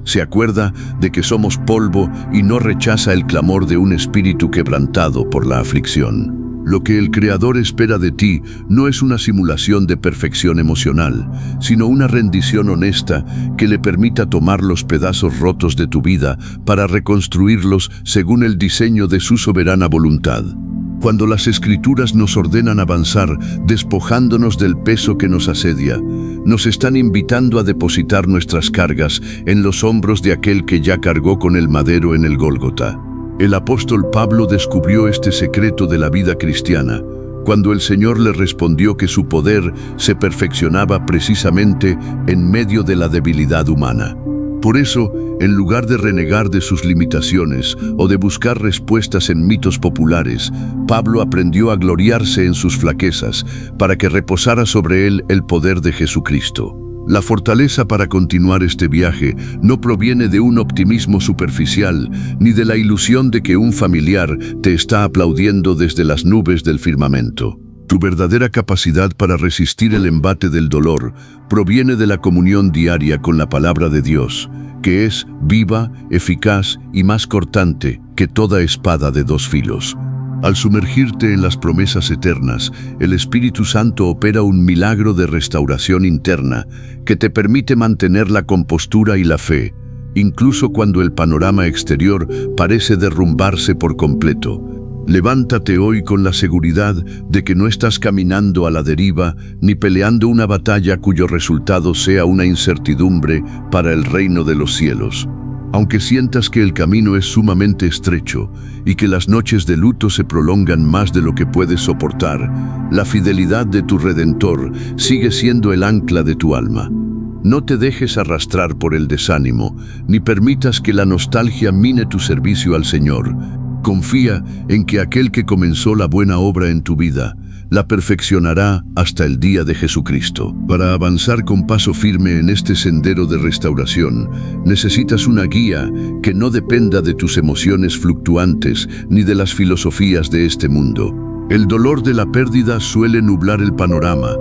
Se acuerda de que somos polvo y no rechaza el clamor de un espíritu quebrantado por la aflicción. Lo que el Creador espera de ti no es una simulación de perfección emocional, sino una rendición honesta que le permita tomar los pedazos rotos de tu vida para reconstruirlos según el diseño de su soberana voluntad. Cuando las Escrituras nos ordenan avanzar, despojándonos del peso que nos asedia, nos están invitando a depositar nuestras cargas en los hombros de aquel que ya cargó con el madero en el Gólgota. El apóstol Pablo descubrió este secreto de la vida cristiana, cuando el Señor le respondió que su poder se perfeccionaba precisamente en medio de la debilidad humana. Por eso, en lugar de renegar de sus limitaciones o de buscar respuestas en mitos populares, Pablo aprendió a gloriarse en sus flaquezas para que reposara sobre él el poder de Jesucristo. La fortaleza para continuar este viaje no proviene de un optimismo superficial ni de la ilusión de que un familiar te está aplaudiendo desde las nubes del firmamento. Tu verdadera capacidad para resistir el embate del dolor proviene de la comunión diaria con la palabra de Dios, que es viva, eficaz y más cortante que toda espada de dos filos. Al sumergirte en las promesas eternas, el Espíritu Santo opera un milagro de restauración interna que te permite mantener la compostura y la fe, incluso cuando el panorama exterior parece derrumbarse por completo. Levántate hoy con la seguridad de que no estás caminando a la deriva ni peleando una batalla cuyo resultado sea una incertidumbre para el reino de los cielos. Aunque sientas que el camino es sumamente estrecho y que las noches de luto se prolongan más de lo que puedes soportar, la fidelidad de tu Redentor sigue siendo el ancla de tu alma. No te dejes arrastrar por el desánimo, ni permitas que la nostalgia mine tu servicio al Señor. Confía en que aquel que comenzó la buena obra en tu vida, la perfeccionará hasta el día de Jesucristo. Para avanzar con paso firme en este sendero de restauración, necesitas una guía que no dependa de tus emociones fluctuantes ni de las filosofías de este mundo. El dolor de la pérdida suele nublar el panorama,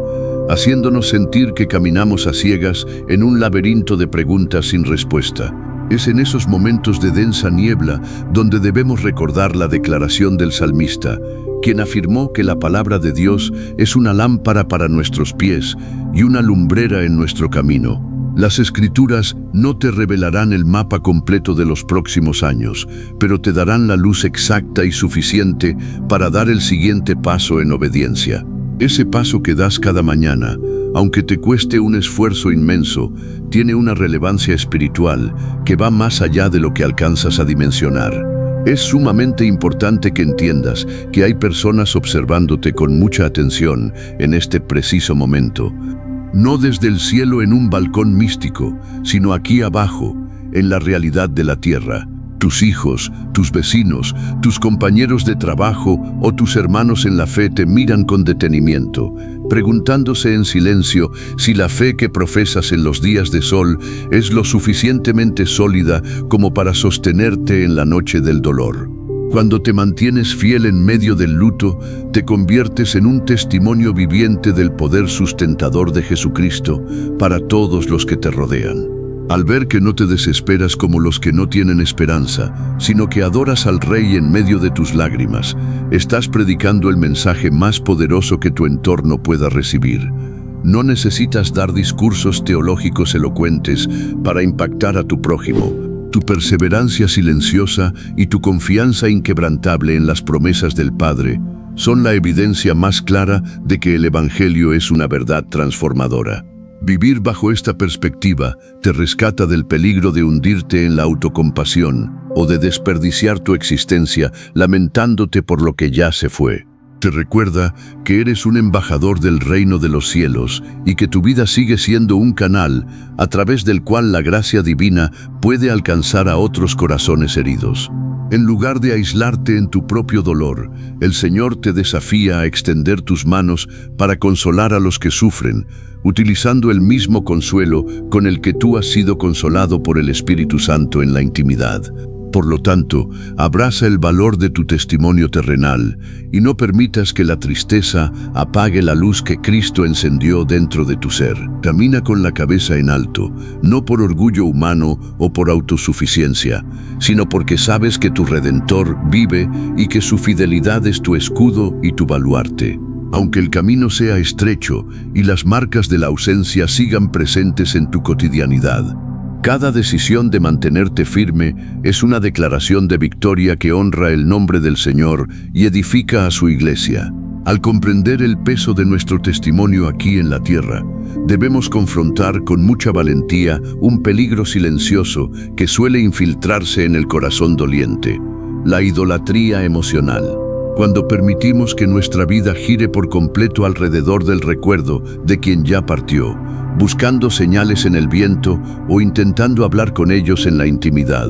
haciéndonos sentir que caminamos a ciegas en un laberinto de preguntas sin respuesta. Es en esos momentos de densa niebla donde debemos recordar la declaración del salmista, quien afirmó que la palabra de Dios es una lámpara para nuestros pies y una lumbrera en nuestro camino. Las Escrituras no te revelarán el mapa completo de los próximos años, pero te darán la luz exacta y suficiente para dar el siguiente paso en obediencia. Ese paso que das cada mañana, aunque te cueste un esfuerzo inmenso, tiene una relevancia espiritual que va más allá de lo que alcanzas a dimensionar. Es sumamente importante que entiendas que hay personas observándote con mucha atención en este preciso momento. No desde el cielo en un balcón místico, sino aquí abajo, en la realidad de la tierra. Tus hijos, tus vecinos, tus compañeros de trabajo o tus hermanos en la fe te miran con detenimiento, preguntándose en silencio si la fe que profesas en los días de sol es lo suficientemente sólida como para sostenerte en la noche del dolor. Cuando te mantienes fiel en medio del luto, te conviertes en un testimonio viviente del poder sustentador de Jesucristo para todos los que te rodean. Al ver que no te desesperas como los que no tienen esperanza, sino que adoras al Rey en medio de tus lágrimas, estás predicando el mensaje más poderoso que tu entorno pueda recibir. No necesitas dar discursos teológicos elocuentes para impactar a tu prójimo. Tu perseverancia silenciosa y tu confianza inquebrantable en las promesas del Padre son la evidencia más clara de que el Evangelio es una verdad transformadora. Vivir bajo esta perspectiva te rescata del peligro de hundirte en la autocompasión o de desperdiciar tu existencia lamentándote por lo que ya se fue. Te recuerda que eres un embajador del reino de los cielos y que tu vida sigue siendo un canal a través del cual la gracia divina puede alcanzar a otros corazones heridos. En lugar de aislarte en tu propio dolor, el Señor te desafía a extender tus manos para consolar a los que sufren, utilizando el mismo consuelo con el que tú has sido consolado por el Espíritu Santo en la intimidad. Por lo tanto, abraza el valor de tu testimonio terrenal y no permitas que la tristeza apague la luz que Cristo encendió dentro de tu ser. Camina con la cabeza en alto, no por orgullo humano o por autosuficiencia, sino porque sabes que tu Redentor vive y que su fidelidad es tu escudo y tu baluarte. Aunque el camino sea estrecho y las marcas de la ausencia sigan presentes en tu cotidianidad, cada decisión de mantenerte firme es una declaración de victoria que honra el nombre del Señor y edifica a su iglesia. Al comprender el peso de nuestro testimonio aquí en la tierra, debemos confrontar con mucha valentía un peligro silencioso que suele infiltrarse en el corazón doliente: la idolatría emocional. Cuando permitimos que nuestra vida gire por completo alrededor del recuerdo de quien ya partió, buscando señales en el viento o intentando hablar con ellos en la intimidad,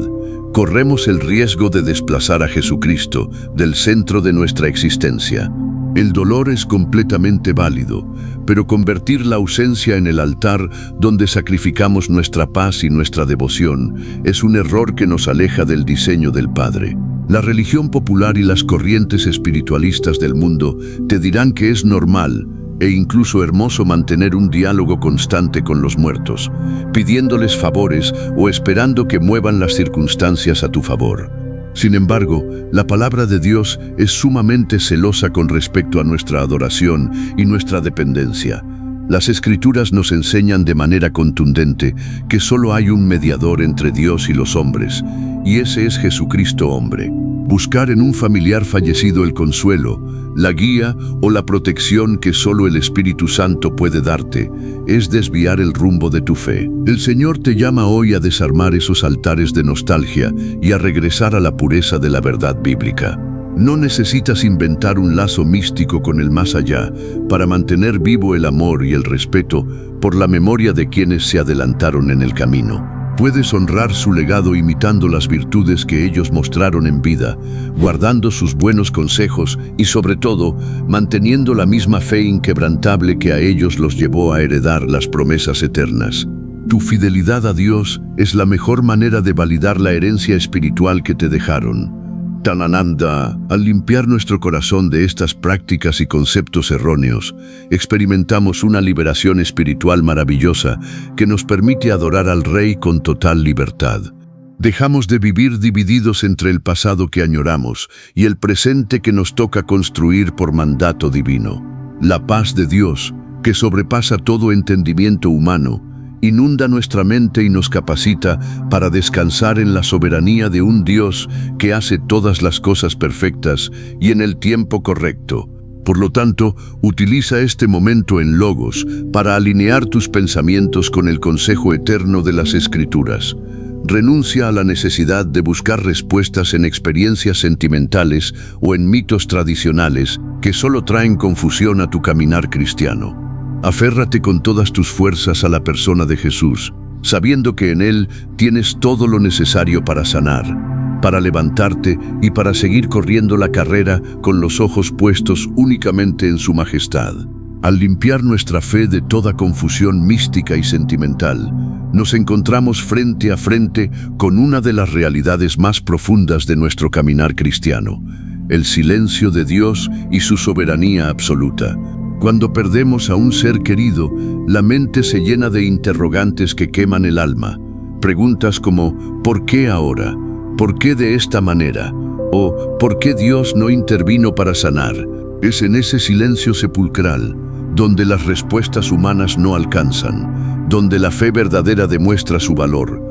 corremos el riesgo de desplazar a Jesucristo del centro de nuestra existencia. El dolor es completamente válido, pero convertir la ausencia en el altar donde sacrificamos nuestra paz y nuestra devoción es un error que nos aleja del diseño del Padre. La religión popular y las corrientes espiritualistas del mundo te dirán que es normal e incluso hermoso mantener un diálogo constante con los muertos, pidiéndoles favores o esperando que muevan las circunstancias a tu favor. Sin embargo, la palabra de Dios es sumamente celosa con respecto a nuestra adoración y nuestra dependencia. Las Escrituras nos enseñan de manera contundente que solo hay un mediador entre Dios y los hombres, y ese es Jesucristo hombre. Buscar en un familiar fallecido el consuelo, la guía o la protección que solo el Espíritu Santo puede darte es desviar el rumbo de tu fe. El Señor te llama hoy a desarmar esos altares de nostalgia y a regresar a la pureza de la verdad bíblica. No necesitas inventar un lazo místico con el más allá para mantener vivo el amor y el respeto por la memoria de quienes se adelantaron en el camino. Puedes honrar su legado imitando las virtudes que ellos mostraron en vida, guardando sus buenos consejos y, sobre todo, manteniendo la misma fe inquebrantable que a ellos los llevó a heredar las promesas eternas. Tu fidelidad a Dios es la mejor manera de validar la herencia espiritual que te dejaron. Tanananda, al limpiar nuestro corazón de estas prácticas y conceptos erróneos, experimentamos una liberación espiritual maravillosa que nos permite adorar al Rey con total libertad. Dejamos de vivir divididos entre el pasado que añoramos y el presente que nos toca construir por mandato divino. La paz de Dios, que sobrepasa todo entendimiento humano, inunda nuestra mente y nos capacita para descansar en la soberanía de un Dios que hace todas las cosas perfectas y en el tiempo correcto. Por lo tanto, utiliza este momento en Logos para alinear tus pensamientos con el consejo eterno de las Escrituras. Renuncia a la necesidad de buscar respuestas en experiencias sentimentales o en mitos tradicionales que solo traen confusión a tu caminar cristiano. Aférrate con todas tus fuerzas a la persona de Jesús, sabiendo que en Él tienes todo lo necesario para sanar, para levantarte y para seguir corriendo la carrera con los ojos puestos únicamente en su majestad. Al limpiar nuestra fe de toda confusión mística y sentimental, nos encontramos frente a frente con una de las realidades más profundas de nuestro caminar cristiano: el silencio de Dios y su soberanía absoluta. Cuando perdemos a un ser querido, la mente se llena de interrogantes que queman el alma. Preguntas como ¿por qué ahora? ¿Por qué de esta manera? ¿O por qué Dios no intervino para sanar? Es en ese silencio sepulcral donde las respuestas humanas no alcanzan, donde la fe verdadera demuestra su valor,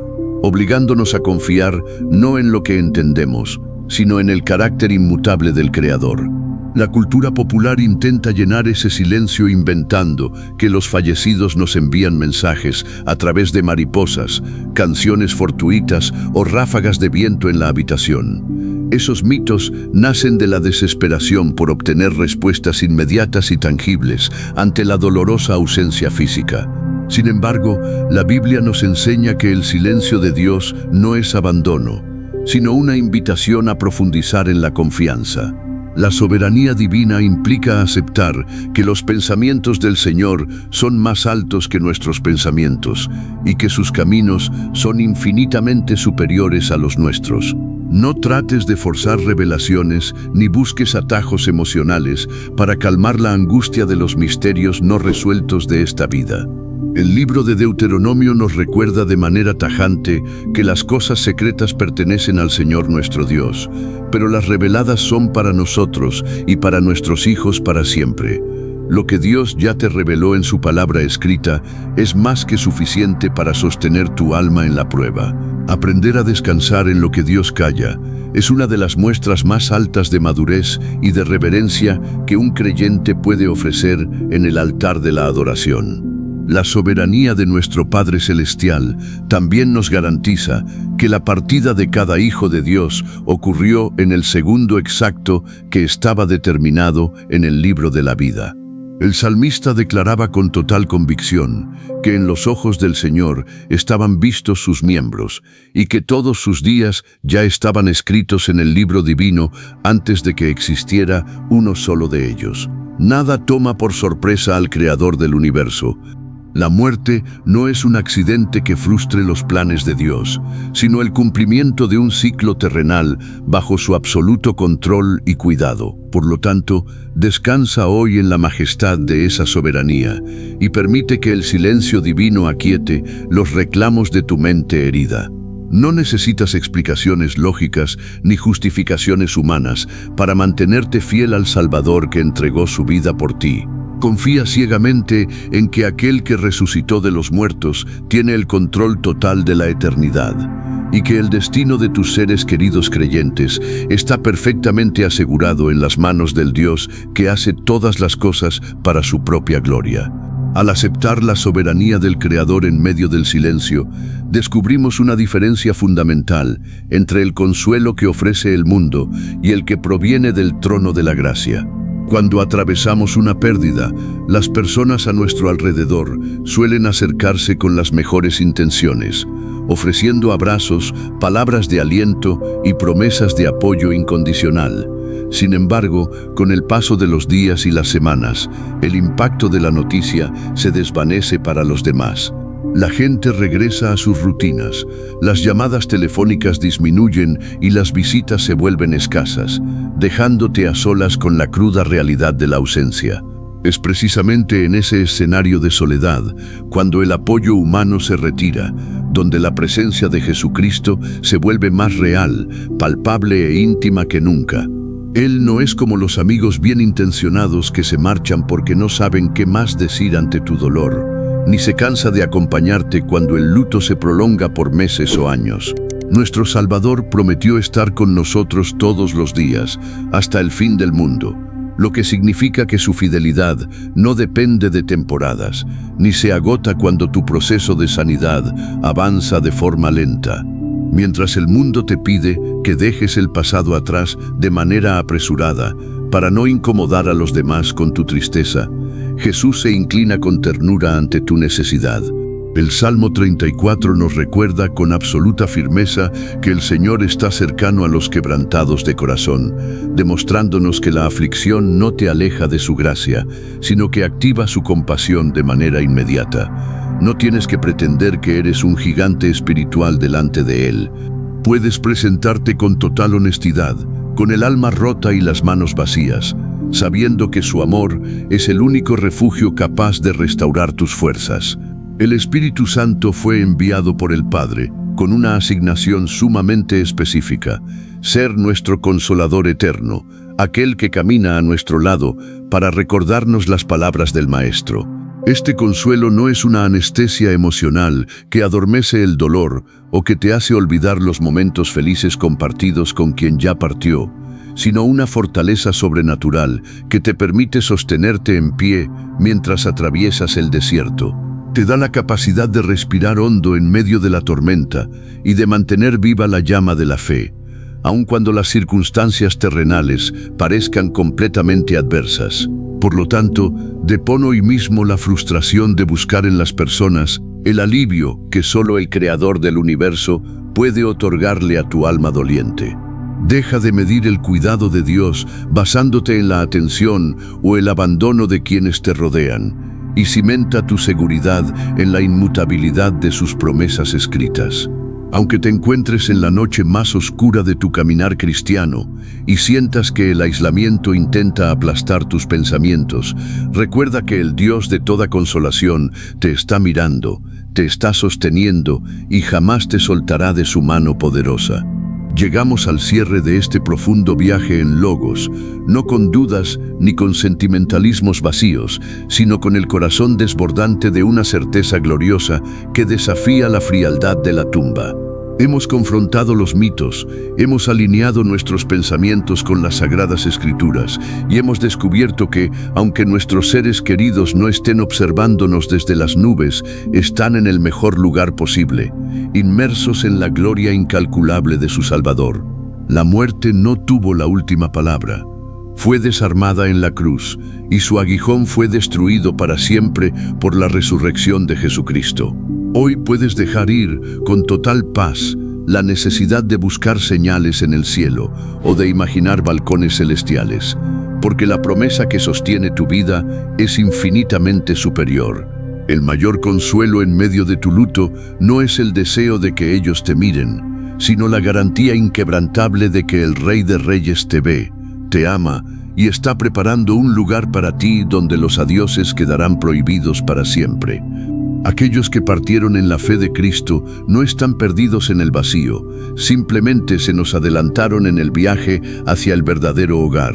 obligándonos a confiar no en lo que entendemos, sino en el carácter inmutable del Creador. La cultura popular intenta llenar ese silencio inventando que los fallecidos nos envían mensajes a través de mariposas, canciones fortuitas o ráfagas de viento en la habitación. Esos mitos nacen de la desesperación por obtener respuestas inmediatas y tangibles ante la dolorosa ausencia física. Sin embargo, la Biblia nos enseña que el silencio de Dios no es abandono, sino una invitación a profundizar en la confianza. La soberanía divina implica aceptar que los pensamientos del Señor son más altos que nuestros pensamientos y que sus caminos son infinitamente superiores a los nuestros. No trates de forzar revelaciones ni busques atajos emocionales para calmar la angustia de los misterios no resueltos de esta vida. El libro de Deuteronomio nos recuerda de manera tajante que las cosas secretas pertenecen al Señor nuestro Dios, pero las reveladas son para nosotros y para nuestros hijos para siempre. Lo que Dios ya te reveló en su palabra escrita es más que suficiente para sostener tu alma en la prueba. Aprender a descansar en lo que Dios calla es una de las muestras más altas de madurez y de reverencia que un creyente puede ofrecer en el altar de la adoración. La soberanía de nuestro Padre Celestial también nos garantiza que la partida de cada hijo de Dios ocurrió en el segundo exacto que estaba determinado en el libro de la vida. El salmista declaraba con total convicción que en los ojos del Señor estaban vistos sus miembros y que todos sus días ya estaban escritos en el libro divino antes de que existiera uno solo de ellos. Nada toma por sorpresa al Creador del universo. La muerte no es un accidente que frustre los planes de Dios, sino el cumplimiento de un ciclo terrenal bajo su absoluto control y cuidado. Por lo tanto, descansa hoy en la majestad de esa soberanía y permite que el silencio divino aquiete los reclamos de tu mente herida. No necesitas explicaciones lógicas ni justificaciones humanas para mantenerte fiel al Salvador que entregó su vida por ti. Confía ciegamente en que aquel que resucitó de los muertos tiene el control total de la eternidad y que el destino de tus seres queridos creyentes está perfectamente asegurado en las manos del Dios que hace todas las cosas para su propia gloria. Al aceptar la soberanía del Creador en medio del silencio, descubrimos una diferencia fundamental entre el consuelo que ofrece el mundo y el que proviene del trono de la gracia. Cuando atravesamos una pérdida, las personas a nuestro alrededor suelen acercarse con las mejores intenciones, ofreciendo abrazos, palabras de aliento y promesas de apoyo incondicional. Sin embargo, con el paso de los días y las semanas, el impacto de la noticia se desvanece para los demás. La gente regresa a sus rutinas, las llamadas telefónicas disminuyen y las visitas se vuelven escasas, dejándote a solas con la cruda realidad de la ausencia. Es precisamente en ese escenario de soledad, cuando el apoyo humano se retira, donde la presencia de Jesucristo se vuelve más real, palpable e íntima que nunca. Él no es como los amigos bien intencionados que se marchan porque no saben qué más decir ante tu dolor, ni se cansa de acompañarte cuando el luto se prolonga por meses o años. Nuestro Salvador prometió estar con nosotros todos los días, hasta el fin del mundo, lo que significa que su fidelidad no depende de temporadas, ni se agota cuando tu proceso de sanidad avanza de forma lenta. Mientras el mundo te pide que dejes el pasado atrás de manera apresurada para no incomodar a los demás con tu tristeza, Jesús se inclina con ternura ante tu necesidad. El Salmo 34 nos recuerda con absoluta firmeza que el Señor está cercano a los quebrantados de corazón, demostrándonos que la aflicción no te aleja de su gracia, sino que activa su compasión de manera inmediata. No tienes que pretender que eres un gigante espiritual delante de Él. Puedes presentarte con total honestidad, con el alma rota y las manos vacías, sabiendo que su amor es el único refugio capaz de restaurar tus fuerzas. El Espíritu Santo fue enviado por el Padre con una asignación sumamente específica: ser nuestro consolador eterno, aquel que camina a nuestro lado para recordarnos las palabras del Maestro. Este consuelo no es una anestesia emocional que adormece el dolor o que te hace olvidar los momentos felices compartidos con quien ya partió, sino una fortaleza sobrenatural que te permite sostenerte en pie mientras atraviesas el desierto. Te da la capacidad de respirar hondo en medio de la tormenta y de mantener viva la llama de la fe, aun cuando las circunstancias terrenales parezcan completamente adversas. Por lo tanto, depón hoy mismo la frustración de buscar en las personas el alivio que solo el Creador del universo puede otorgarle a tu alma doliente. Deja de medir el cuidado de Dios basándote en la atención o el abandono de quienes te rodean, y cimenta tu seguridad en la inmutabilidad de sus promesas escritas. Aunque te encuentres en la noche más oscura de tu caminar cristiano y sientas que el aislamiento intenta aplastar tus pensamientos, recuerda que el Dios de toda consolación te está mirando, te está sosteniendo y jamás te soltará de su mano poderosa. Llegamos al cierre de este profundo viaje en Logos, no con dudas ni con sentimentalismos vacíos, sino con el corazón desbordante de una certeza gloriosa que desafía la frialdad de la tumba. Hemos confrontado los mitos, hemos alineado nuestros pensamientos con las Sagradas Escrituras y hemos descubierto que, aunque nuestros seres queridos no estén observándonos desde las nubes, están en el mejor lugar posible, inmersos en la gloria incalculable de su Salvador. La muerte no tuvo la última palabra. Fue desarmada en la cruz y su aguijón fue destruido para siempre por la resurrección de Jesucristo. Hoy puedes dejar ir con total paz la necesidad de buscar señales en el cielo o de imaginar balcones celestiales, porque la promesa que sostiene tu vida es infinitamente superior. El mayor consuelo en medio de tu luto no es el deseo de que ellos te miren, sino la garantía inquebrantable de que el Rey de Reyes te ve, te ama y está preparando un lugar para ti donde los adioses quedarán prohibidos para siempre. Aquellos que partieron en la fe de Cristo no están perdidos en el vacío, simplemente se nos adelantaron en el viaje hacia el verdadero hogar.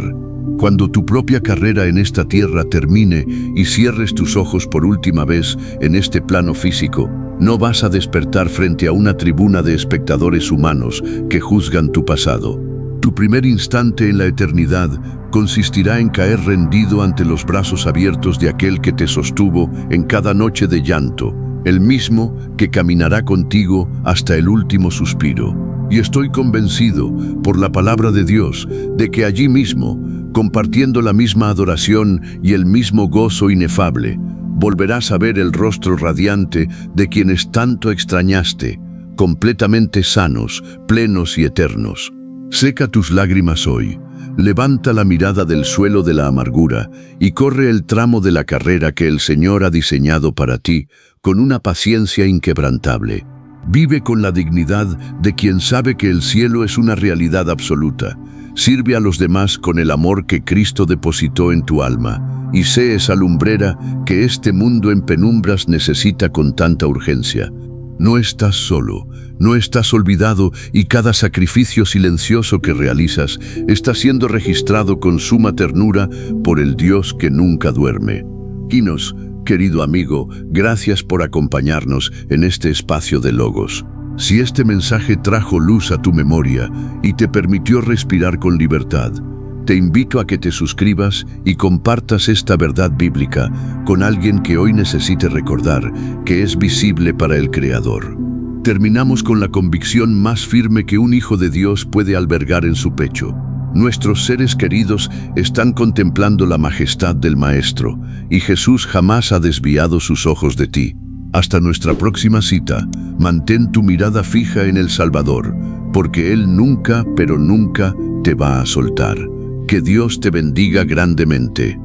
Cuando tu propia carrera en esta tierra termine y cierres tus ojos por última vez en este plano físico, no vas a despertar frente a una tribuna de espectadores humanos que juzgan tu pasado. Tu primer instante en la eternidad consistirá en caer rendido ante los brazos abiertos de aquel que te sostuvo en cada noche de llanto, el mismo que caminará contigo hasta el último suspiro. Y estoy convencido, por la palabra de Dios, de que allí mismo, compartiendo la misma adoración y el mismo gozo inefable, volverás a ver el rostro radiante de quienes tanto extrañaste, completamente sanos, plenos y eternos. Seca tus lágrimas hoy, levanta la mirada del suelo de la amargura y corre el tramo de la carrera que el Señor ha diseñado para ti con una paciencia inquebrantable. Vive con la dignidad de quien sabe que el cielo es una realidad absoluta. Sirve a los demás con el amor que Cristo depositó en tu alma y sé esa lumbrera que este mundo en penumbras necesita con tanta urgencia. No estás solo, no estás olvidado y cada sacrificio silencioso que realizas está siendo registrado con suma ternura por el Dios que nunca duerme. Quinos, querido amigo, gracias por acompañarnos en este espacio de Logos. Si este mensaje trajo luz a tu memoria y te permitió respirar con libertad, te invito a que te suscribas y compartas esta verdad bíblica con alguien que hoy necesite recordar que es visible para el Creador. Terminamos con la convicción más firme que un hijo de Dios puede albergar en su pecho. Nuestros seres queridos están contemplando la majestad del Maestro y Jesús jamás ha desviado sus ojos de ti. Hasta nuestra próxima cita, mantén tu mirada fija en el Salvador, porque Él nunca, pero nunca te va a soltar. Que Dios te bendiga grandemente.